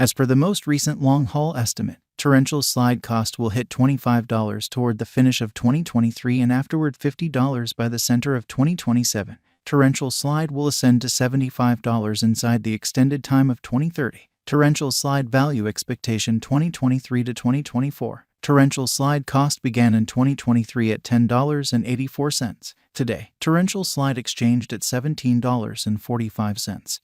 As per the most recent long-haul estimate, torrential slide cost will hit $25 toward the finish of 2023 and afterward $50 by the center of 2027. Torrential slide will ascend to $75 inside the extended time of 2030. Torrential slide value expectation 2023 to 2024. Torrential slide cost began in 2023 at $10.84. Today, torrential slide exchanged at $17.45.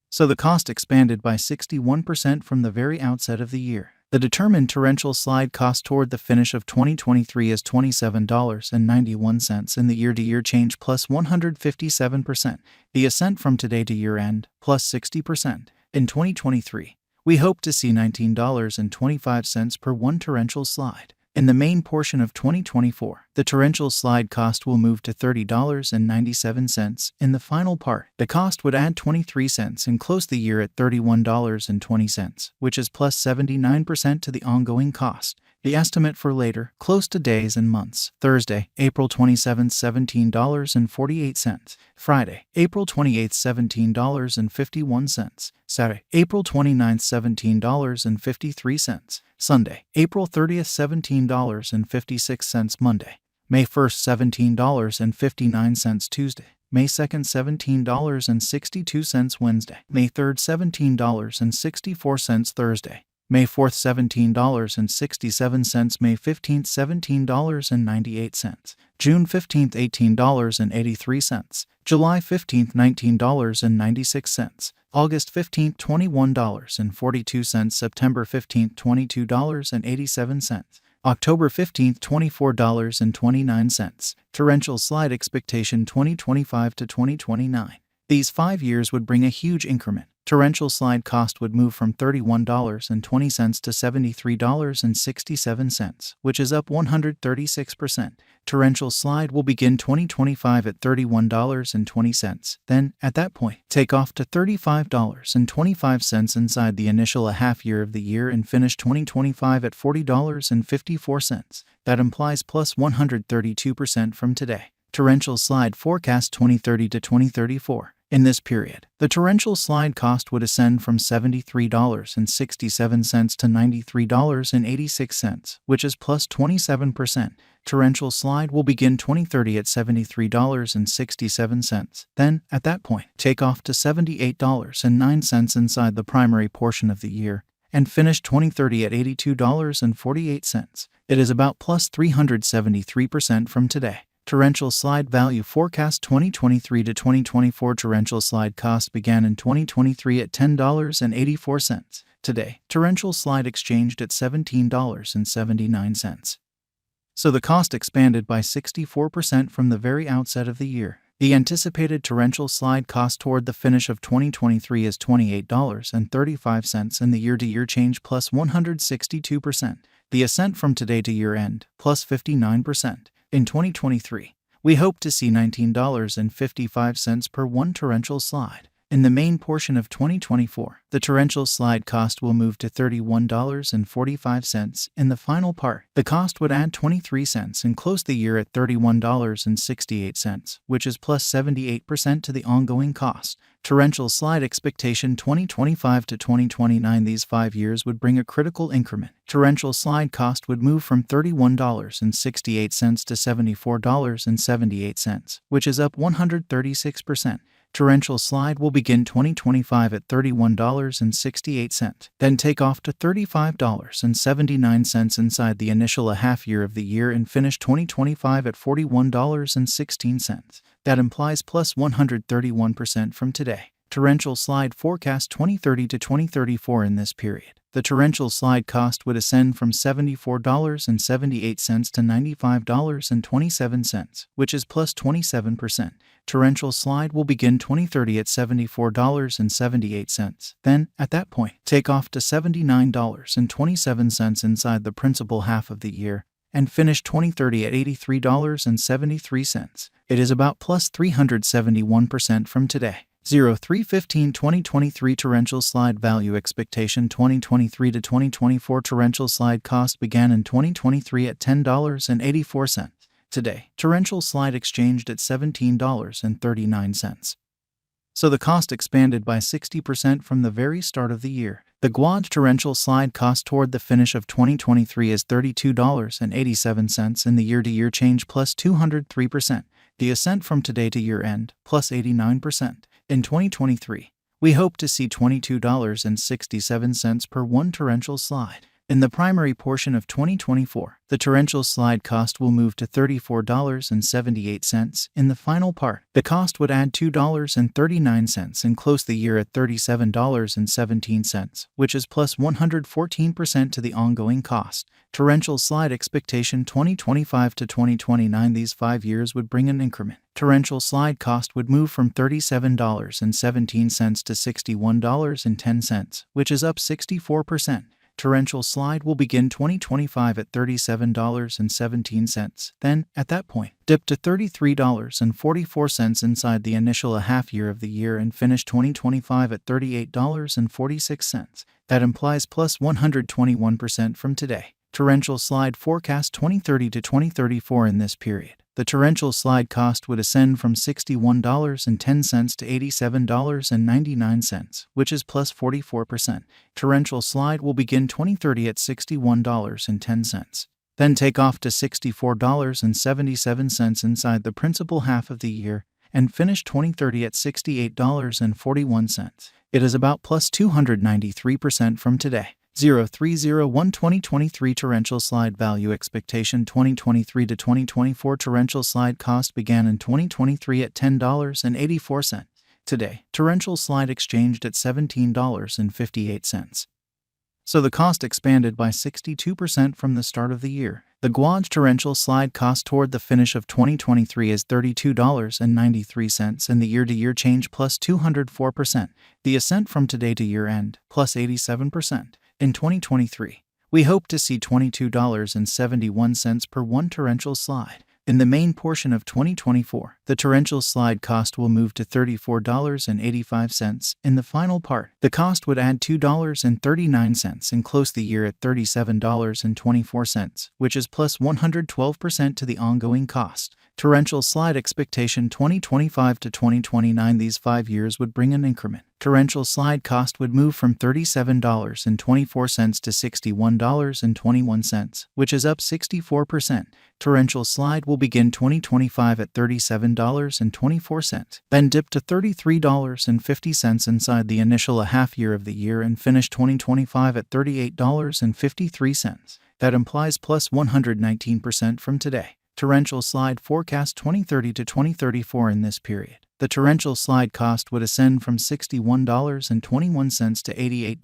So the cost expanded by 61% from the very outset of the year. The determined torrential slide cost toward the finish of 2023 is $27.91 in the year-to-year change plus 157%. The ascent from today to year-end plus 60%. In 2023, we hope to see $19.25 per one torrential slide. In the main portion of 2024, the torrential slide cost will move to $30.97. In the final part, the cost would add 23 cents and close the year at $31.20, which is plus 79% to the ongoing cost. The estimate for later, close to days and months: Thursday, April 27th, $17.48. Friday, April 28th, $17.51. Saturday, April 29th, $17.53. Sunday, April 30th, $17.56. Monday, May 1st, $17.59. Tuesday, May 2nd, $17.62. Wednesday, May 3rd, $17.64. Thursday, May 4th, $17.67. May 15th, $17.98. June 15th, $18.83. July 15th, $19.96. August 15th, $21.42. September 15th, $22.87. October 15th, $24.29. Torrential slide expectation 2025 to 2029. These 5 years would bring a huge increment. Torrential slide cost would move from $31.20 to $73.67, which is up 136%. Torrential slide will begin 2025 at $31.20. Then, at that point, take off to $35.25 inside the initial half year of the year and finish 2025 at $40.54. That implies plus 132% from today. Torrential slide forecast 2030 to 2034. In this period, the torrential slide cost would ascend from $73.67 to $93.86, which is plus 27%. Torrential slide will begin 2030 at $73.67. Then, at that point, take off to $78.09 inside the primary portion of the year and finish 2030 at $82.48. It is about plus 373% from today. Torrential slide value forecast 2023 to 2024. Torrential slide cost began in 2023 at $10.84. Today, torrential slide exchanged at $17.79. So the cost expanded by 64% from the very outset of the year. The anticipated torrential slide cost toward the finish of 2023 is $28.35 in the year-to-year change plus 162%. The ascent from today to year-end plus 59%. In 2023, we hope to see $19.55 per one torrential slide. In the main portion of 2024, the torrential slide cost will move to $31.45. In the final part, the cost would add 23 cents and close the year at $31.68, which is plus 78% to the ongoing cost. Torrential slide expectation 2025 to 2029. These 5 years would bring a critical increment. Torrential slide cost would move from $31.68 to $74.78, which is up 136%. Torrential slide will begin 2025 at $31.68, then take off to $35.79 inside the initial half year of the year and finish 2025 at $41.16. That implies plus 131% from today. Torrential slide forecast 2030 to 2034. In this period, the torrential slide cost would ascend from $74.78 to $95.27, which is plus 27%. Torrential slide will begin 2030 at $74.78. Then, at that point, take off to $79.27 inside the principal half of the year and finish 2030 at $83.73. It is about plus 371% from today. 03/15/2023 torrential slide value expectation 2023 to 2024. Torrential slide cost began in 2023 at $10.84. Today, torrential slide exchanged at $17.39. so the cost expanded by 60% from the very start of the year. The gauge torrential slide cost toward the finish of 2023 is $32.87 in the year-to-year change plus 203%. The ascent from today to year-end plus 89%. In 2023, we hope to see $22.67 per one torrential slide. In the primary portion of 2024, the torrential slide cost will move to $34.78. In the final part, the cost would add $2.39 and close the year at $37.17, which is plus 114% to the ongoing cost. Torrential slide expectation 2025 to 2029. These 5 years would bring an increment. Torrential slide cost would move from $37.17 to $61.10, which is up 64%. Torrential slide will begin 2025 at $37.17, then, at that point, dip to $33.44 inside the initial half year of the year and finish 2025 at $38.46. That implies plus 121% from today. Torrential slide forecast 2030 to 2034. In this period, the torrential slide cost would ascend from $61.10 to $87.99, which is plus 44%. Torrential slide will begin 2030 at $61.10, then take off to $64.77 inside the principal half of the year, and finish 2030 at $68.41. It is about plus 293% from today. 0301 2023 torrential slide value expectation 2023 to 2024 torrential slide cost began in 2023 at $10.84. Today, torrential slide exchanged at $17.58. So the cost expanded by 62% from the start of the year. The gauge torrential slide cost toward the finish of 2023 is $32.93 and the year-to-year change plus 204%. The ascent from today to year-end plus 87%. In 2023, we hope to see $22.71 per one torrential slide. In the main portion of 2024, the torrential slide cost will move to $34.85. In the final part, the cost would add $2.39 and close the year at $37.24, which is plus 112% to the ongoing cost. Torrential slide expectation 2025 to 2029. These 5 years would bring an increment. Torrential slide cost would move from $37.24 to $61.21, which is up 64%. Torrential slide will begin 2025 at $37.24, then dip to $33.50 inside the initial half year of the year and finish 2025 at $38.53. That implies plus 119% from today. Torrential slide forecast 2030 to 2034. In this period, the torrential slide cost would ascend from $61.21 to $88.16.